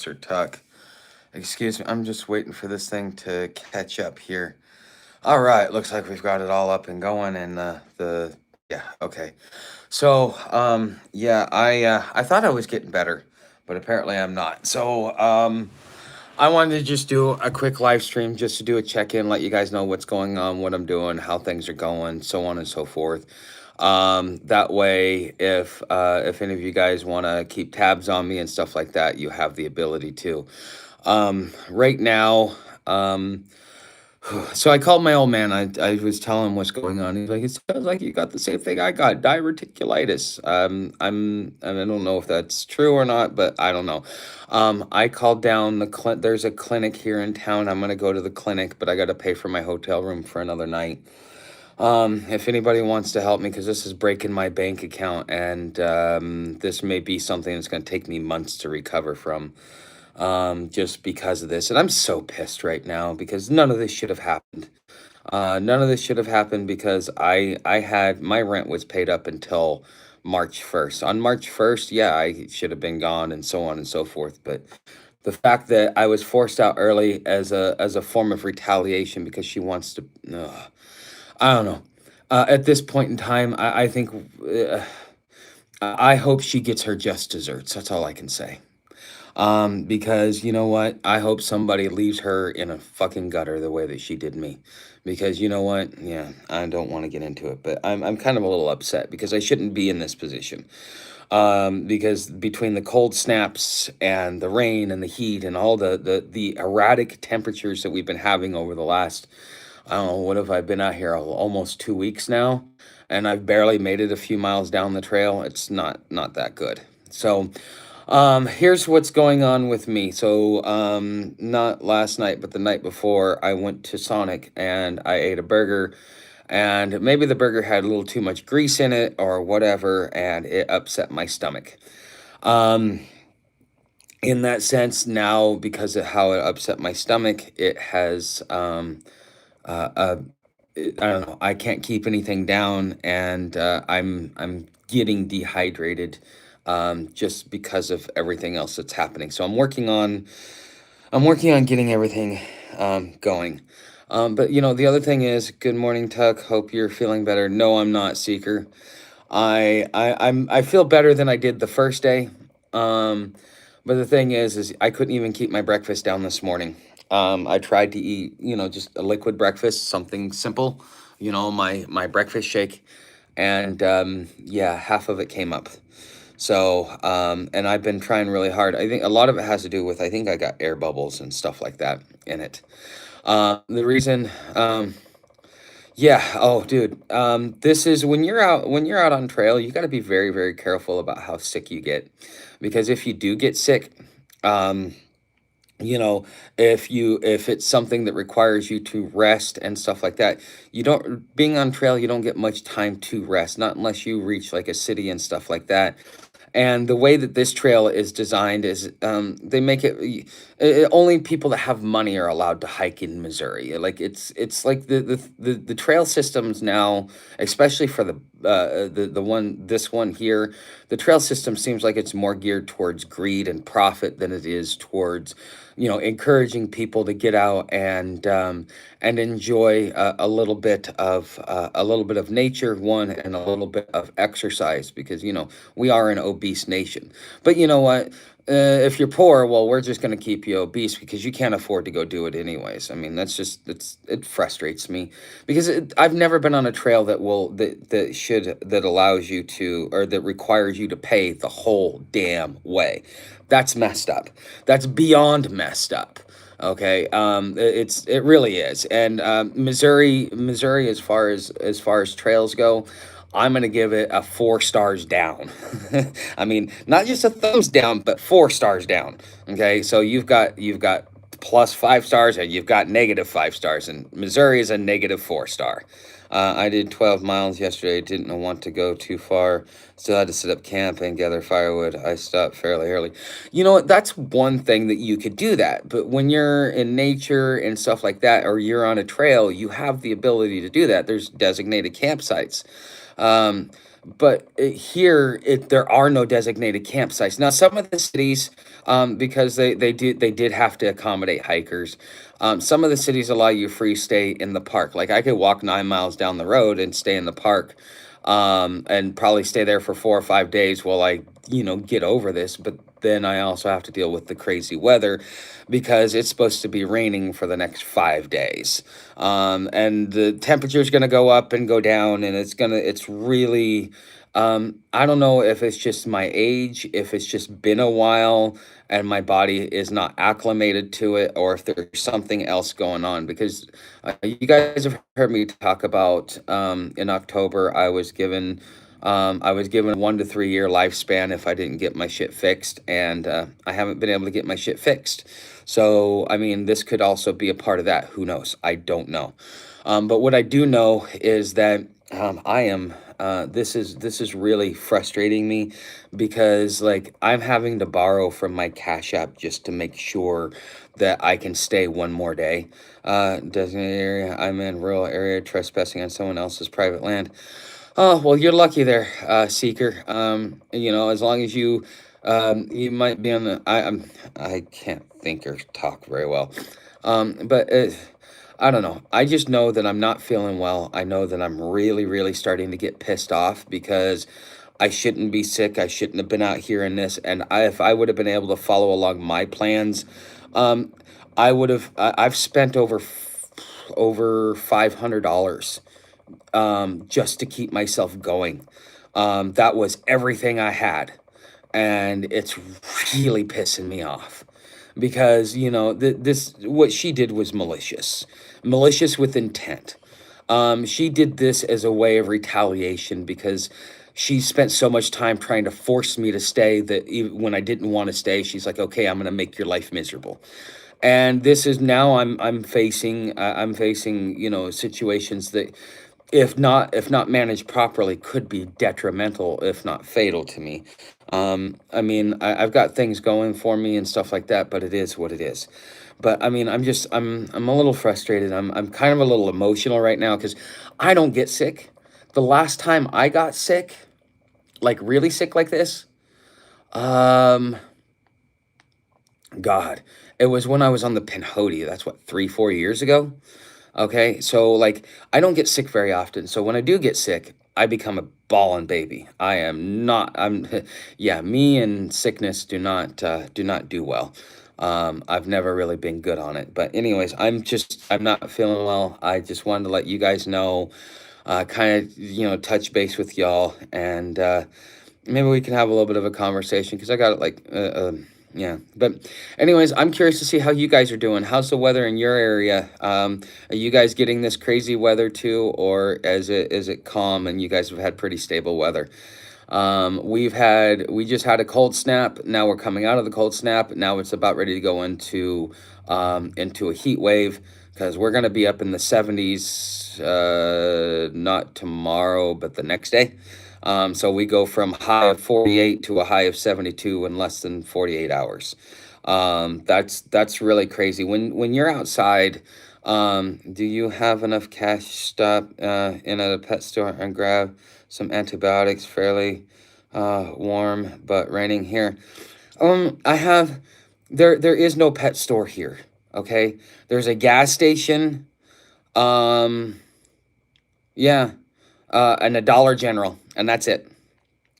Sir Tuck. Excuse me, I'm just waiting for this thing to catch up here. All right, looks like we've got it all up and going, and yeah, okay. So, yeah, I thought I was getting better, but apparently I'm not. So, I wanted to just do a quick live stream just to do a check in, let you guys know what's going on, what I'm doing, how things are going, so on and so forth. That way, if any of you guys want to keep tabs on me and stuff like that, you have the ability to. Right now, um, so I called my old man. I was telling him what's going on. He's like, it sounds like you got the same thing I got, diverticulitis. And I don't know if that's true or not, but I don't know. I called down there's a clinic here in town. I'm gonna go to the clinic, but I got to pay for my hotel room for another night. If anybody wants to help me, because this is breaking my bank account, and this may be something that's gonna take me months to recover from just because of this. And I'm so pissed right now because none of this should have happened. None of this should have happened because I had my rent was paid up until March 1st. On March 1st, yeah, I should have been gone and so on and so forth. But the fact that I was forced out early as a form of retaliation because she wants to, I don't know. At this point in time, I think I hope she gets her just desserts. That's all I can say. Because you know what? I hope somebody leaves her in a fucking gutter the way that she did me. Because you know what? Yeah, I don't want to get into it, but I'm kind of a little upset because I shouldn't be in this position. Because between the cold snaps and the rain and the heat and all the erratic temperatures that we've been having over the last, I don't know, what have I been out here almost 2 weeks now, and I've barely made it a few miles down the trail. It's not that good. So, here's what's going on with me. So, not last night, but the night before, I went to Sonic and I ate a burger, and maybe the burger had a little too much grease in it or whatever, and it upset my stomach. Um, in that sense, now because of how it upset my stomach, it has, uh, I don't know. I can't keep anything down, and I'm getting dehydrated, just because of everything else that's happening. So I'm working on getting everything going. But you know, the other thing is, good morning, Tuck. Hope you're feeling better. No, I'm not, Seeker. I feel better than I did the first day. Um, but the thing is I couldn't even keep my breakfast down this morning. I tried to eat, just a liquid breakfast, something simple, my breakfast shake, and yeah, half of it came up. So, and I've been trying really hard. I think a lot of it has to do with I think I got air bubbles and stuff like that in it. The reason, yeah. Oh, dude. This is when you're out on trail, you got to be very, very careful about how sick you get, because if you do get sick, um, you know, if it's something that requires you to rest and stuff like that, you don't being on trail, you don't get much time to rest, not unless you reach like a city and stuff like that. And the way that this trail is designed is they make only people that have money are allowed to hike in Missouri. Like it's like the trail systems now, especially for the one this one here, the trail system seems like it's more geared towards greed and profit than it is towards encouraging people to get out and enjoy a little bit of nature, one, and a little bit of exercise, because we are an obese nation. But you know what? If you're poor, well, we're just going to keep you obese because you can't afford to go do it anyways. I mean, it frustrates me because I've never been on a trail that allows you to, or that requires you to pay the whole damn way. That's messed up. That's beyond messed up. Okay, it really is. And Missouri, as far as trails go, I'm gonna give it a 4 stars down. I mean, not just a thumbs down, but 4 stars down. Okay, so you've got plus 5 stars, and you've got -5 stars, and Missouri is a -4 star. I did 12 miles yesterday. Didn't want to go too far. Still had to set up camp and gather firewood. I stopped fairly early. You know what? That's one thing that you could do that. But when you're in nature and stuff like that, or you're on a trail, you have the ability to do that. There's designated campsites. Um, Here there are no designated campsites. Now, some of the cities, because they did have to accommodate hikers. Some of the cities allow you free stay in the park. Like I could walk 9 miles down the road and stay in the park, and probably stay there for 4 or 5 days while I, get over this. But then I also have to deal with the crazy weather because it's supposed to be raining for the next 5 days. And the temperature is going to go up and go down, and it's really, I don't know if it's just my age, if it's just been a while and my body is not acclimated to it, or if there's something else going on. Because you guys have heard me talk about, in October, I was given a 1 to 3 year lifespan if I didn't get my shit fixed, and I haven't been able to get my shit fixed. So, I mean, this could also be a part of that. Who knows? I don't know. But what I do know is that, I am. This is really frustrating me because, like, I'm having to borrow from my Cash App just to make sure that I can stay one more day. Designated area. I'm in rural area trespassing on someone else's private land. Oh, well, you're lucky there, Seeker. As long as you might be on the, I can't think or talk very well. But I don't know. I just know that I'm not feeling well. I know that I'm really, really starting to get pissed off because I shouldn't be sick. I shouldn't have been out here in this. And if I would have been able to follow along my plans, um, I would have. I've spent over $500, just to keep myself going. That was everything I had, and it's really pissing me off because this what she did was malicious with intent. She did this as a way of retaliation because she spent so much time trying to force me to stay that even when I didn't want to stay, she's like, "Okay, I'm going to make your life miserable." And this is now I'm facing situations that, if not managed properly, could be detrimental, if not fatal, to me. I mean, I've got things going for me and stuff like that, but it is what it is. But I mean, I'm a little frustrated. I'm kind of a little emotional right now because I don't get sick. The last time I got sick, like really sick like this, um, God, it was when I was on the Pinhoti. That's what, 3, 4 years ago. Okay, so like I don't get sick very often. So when I do get sick, I become a ballin' baby. I am not. I'm, yeah. Me and sickness do not do well. I've never really been good on it. But anyways, I'm not feeling well. I just wanted to let you guys know, kind of touch base with y'all, and maybe we can have a little bit of a conversation because I got it like yeah. But anyways, I'm curious to see how you guys are doing. How's the weather in your area? Are you guys getting this crazy weather too, or is it calm and you guys have had pretty stable weather? We just had a cold snap. Now we're coming out of the cold snap. Now it's about ready to go into a heat wave because we're gonna be up in the 70s, not tomorrow, but the next day. So we go from high of 48 to a high of 72 in less than 48 hours. That's really crazy. When you're outside, do you have enough cash to stop in at a pet store and grab some antibiotics? Fairly warm, but raining here. I have. There is no pet store here. Okay, there's a gas station. Um, yeah, and a Dollar General, and that's it.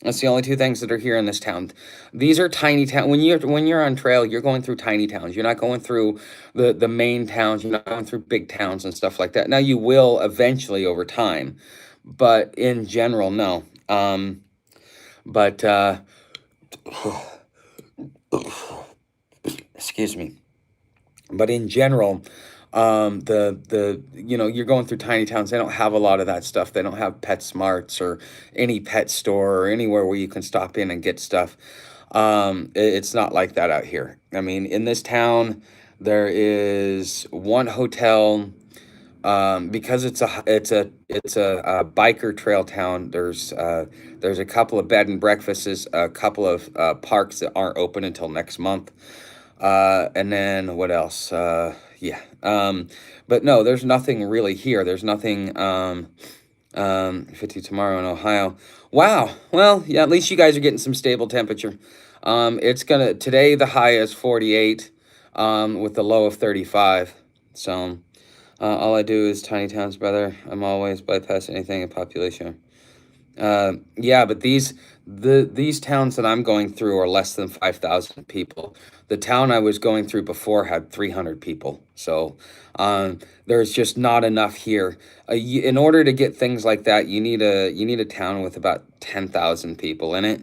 That's the only two things that are here in this town. These are tiny town. When you're on trail, you're going through tiny towns. You're not going through the main towns. You're not going through big towns and stuff like that. Now you will eventually over time, but in general, no. But excuse me. But in general, you're going through tiny towns. They don't have a lot of that stuff. They don't have Pet Smarts or any pet store or anywhere where you can stop in and get stuff. It's not like that out here. I mean, in this town, there is one hotel. Because it's a biker trail town. There's a couple of bed and breakfasts, a couple of parks that aren't open until next month. And then what else? Yeah. But no, there's nothing really here. There's nothing. 50 tomorrow in Ohio. Wow. Well, yeah, at least you guys are getting some stable temperature. It's gonna today the high is 48, with the low of 35. So, all I do is tiny towns, brother. I'm always bypass anything in population. Yeah, but these towns that I'm going through are less than 5,000 people. The town I was going through before had 300 people. So, there's just not enough here. In order to get things like that, you need a town with about 10,000 people in it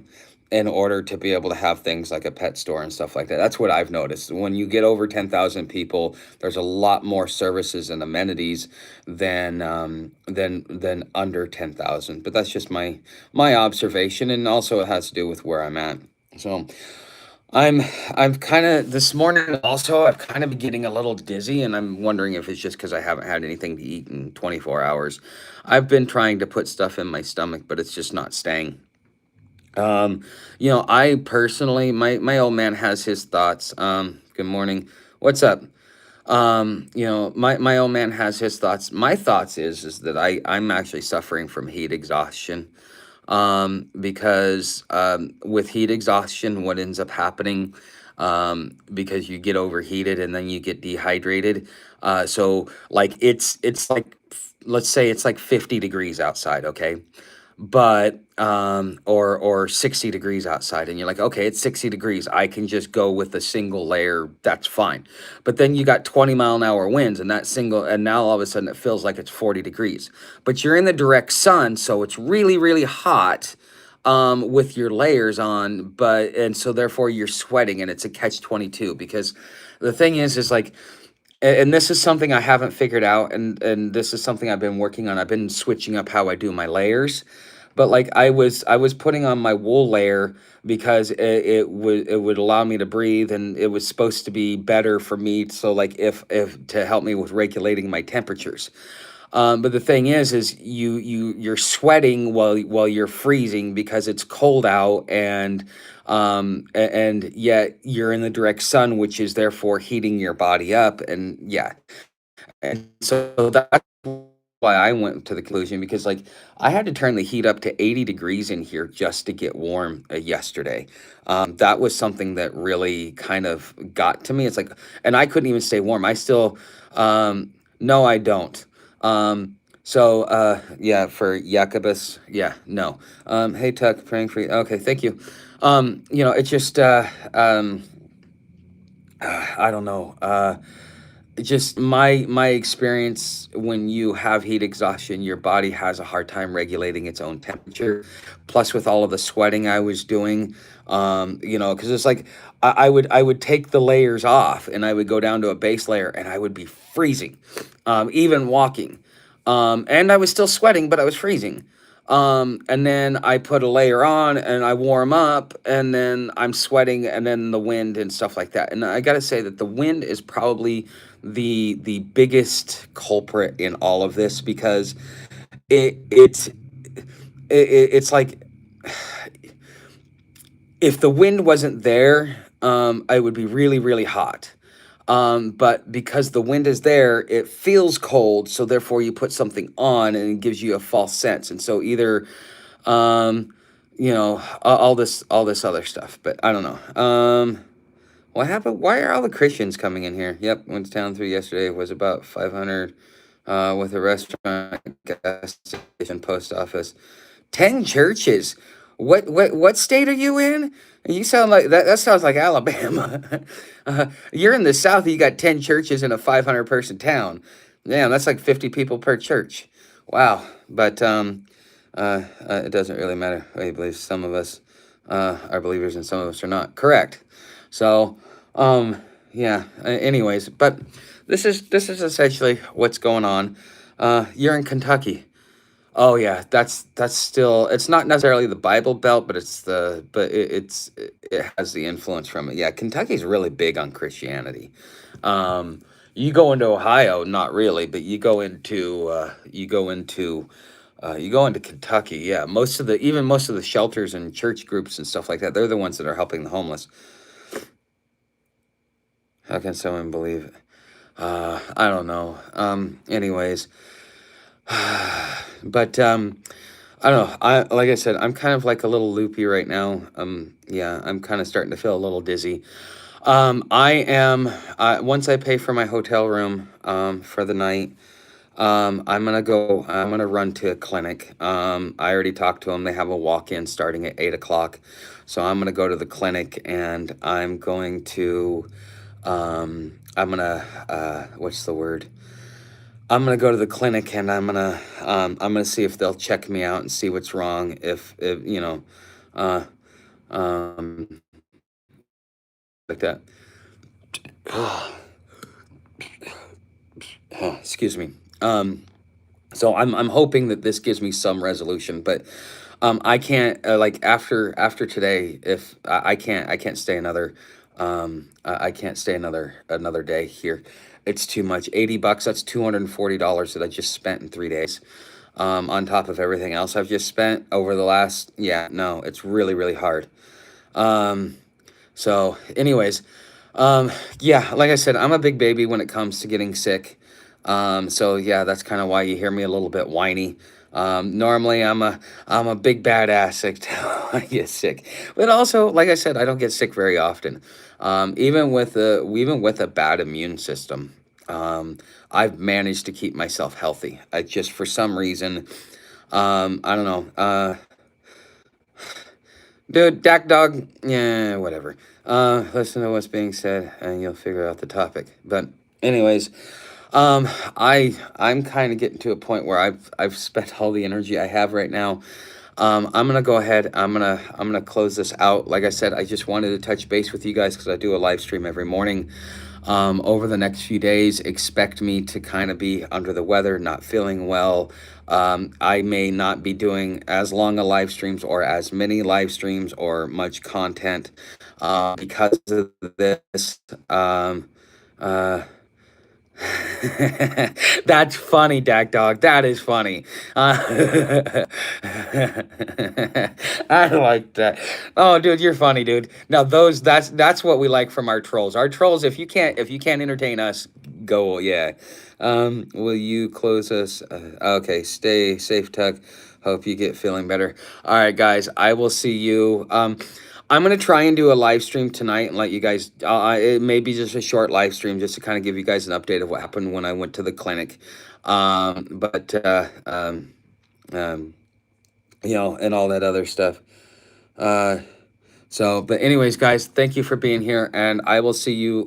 in order to be able to have things like a pet store and stuff like that. That's what I've noticed. When you get over 10,000 people, there's a lot more services and amenities than under 10,000. But that's just my observation, and also it has to do with where I'm at. So I'm I'm kind of this morning also I've kind of been getting a little dizzy, and I'm wondering if it's just because I haven't had anything to eat in 24 hours. I've been trying to put stuff in my stomach, but it's just not staying. Um, I personally, my old man has his thoughts. Good morning. What's up? My old man has his thoughts. My thoughts is that I'm actually suffering from heat exhaustion. Because with heat exhaustion, what ends up happening, because you get overheated and then you get dehydrated. So like it's like, let's say it's like 50 degrees outside, okay? But or 60 degrees outside, and you're like, okay, it's 60 degrees, I can just go with a single layer, that's fine. But then you got 20-mile-an-hour winds, and now all of a sudden it feels like it's 40 degrees, but you're in the direct sun, so it's really really hot, with your layers on, and so therefore you're sweating, and it's a catch 22, because the thing is like, and this is something I haven't figured out, and this is something I've been working on. I've been switching up how I do my layers, but like I was putting on my wool layer because it would allow me to breathe, and it was supposed to be better for me. So like if to help me with regulating my temperatures. But the thing is you're sweating while you're freezing because it's cold out, and yet you're in the direct sun, which is therefore heating your body up, and yeah, and so that's why I went to the conclusion, because like I had to turn the heat up to 80 degrees in here just to get warm, yesterday. That was something that really kind of got to me. It's like, and I couldn't even stay warm. I still, no, I don't. So, yeah, for Jacobus, yeah, no. Hey, Tuck, praying for you. Okay, thank you. It's just, I don't know. Just my experience, when you have heat exhaustion, your body has a hard time regulating its own temperature. Plus, with all of the sweating I was doing, because it's like I would take the layers off, and I would go down to a base layer, and I would be freezing, even walking, and I was still sweating, but I was freezing. And then I put a layer on, and I warm up, and then I'm sweating, and then the wind and stuff like that. And I gotta say that the wind is probably the biggest culprit in all of this, because it it's it's like, if the wind wasn't there, I would be really really hot. But because the wind is there, it feels cold, so therefore you put something on, and it gives you a false sense. And so either, um, all this other stuff, but I don't know. What happened? Why are all the Christians coming in here? Yep, went to town through yesterday. It was about 500, with a restaurant, gas station, post office. 10 churches. What state are you in? You sound like that sounds like Alabama. You're in the South, you got 10 churches in a 500 person town. Damn, that's like 50 people per church. Wow. But it doesn't really matter what you believe. Some of us are believers, and some of us are not. Correct. So, yeah. Anyways, but this is essentially what's going on. You're in Kentucky. Oh yeah, that's still, it's not necessarily the Bible Belt, but it has the influence from it. Yeah, Kentucky's really big on Christianity. You go into Ohio, not really, but you go into Kentucky. Yeah, most of the shelters and church groups and stuff like that, they're the ones that are helping the homeless. How can someone believe? I don't know. Anyways, But I don't know. I like I said, I'm kind of like a little loopy right now. Yeah, I'm kind of starting to feel a little dizzy. I am once I pay for my hotel room for the night. I'm gonna run to a clinic. I already talked to them. They have a walk-in starting at 8 o'clock. So I'm gonna go to the clinic and I'm gonna, what's the word? I'm gonna go to the clinic and I'm gonna see if they'll check me out and see what's wrong. If uh, um, like that. Excuse me. So I'm hoping that this gives me some resolution, but I can't like after today. If I can't stay I can't stay another day here. It's too much. $80. That's $240 that I just spent in 3 days. On top of everything else I've just spent over the last, yeah, no, it's really hard. Um, so, anyways, um, yeah, like I said, I'm a big baby when it comes to getting sick. So yeah, that's kind of why you hear me a little bit whiny. Normally I'm a big badass until I get sick. But also, like I said, I don't get sick very often. Even with a bad immune system, I've managed to keep myself healthy. I just for some reason, I don't know. Dude, Dak Dog, yeah, whatever. Listen to what's being said, and you'll figure out the topic. But, anyways, I'm kind of getting to a point where I've spent all the energy I have right now. I'm gonna go ahead. I'm gonna close this out. Like I said, I just wanted to touch base with you guys because I do a live stream every morning. Over the next few days, expect me to kind of be under the weather, not feeling well. I may not be doing as long a live streams or as many live streams or much content because of this. Uh, That's funny, Dak Dog. That is funny. I like that. Oh, dude, you're funny, dude. Now that's what we like from our trolls. Our trolls, if you can't entertain us, go yeah. Will you close us? Okay, stay safe, Tuck. Hope you get feeling better. All right, guys. I will see you. I'm gonna try and do a live stream tonight and let you guys. It may be just a short live stream, just to kind of give you guys an update of what happened when I went to the clinic, but um, and all that other stuff. Uh, but anyways, guys, thank you for being here, and I will see you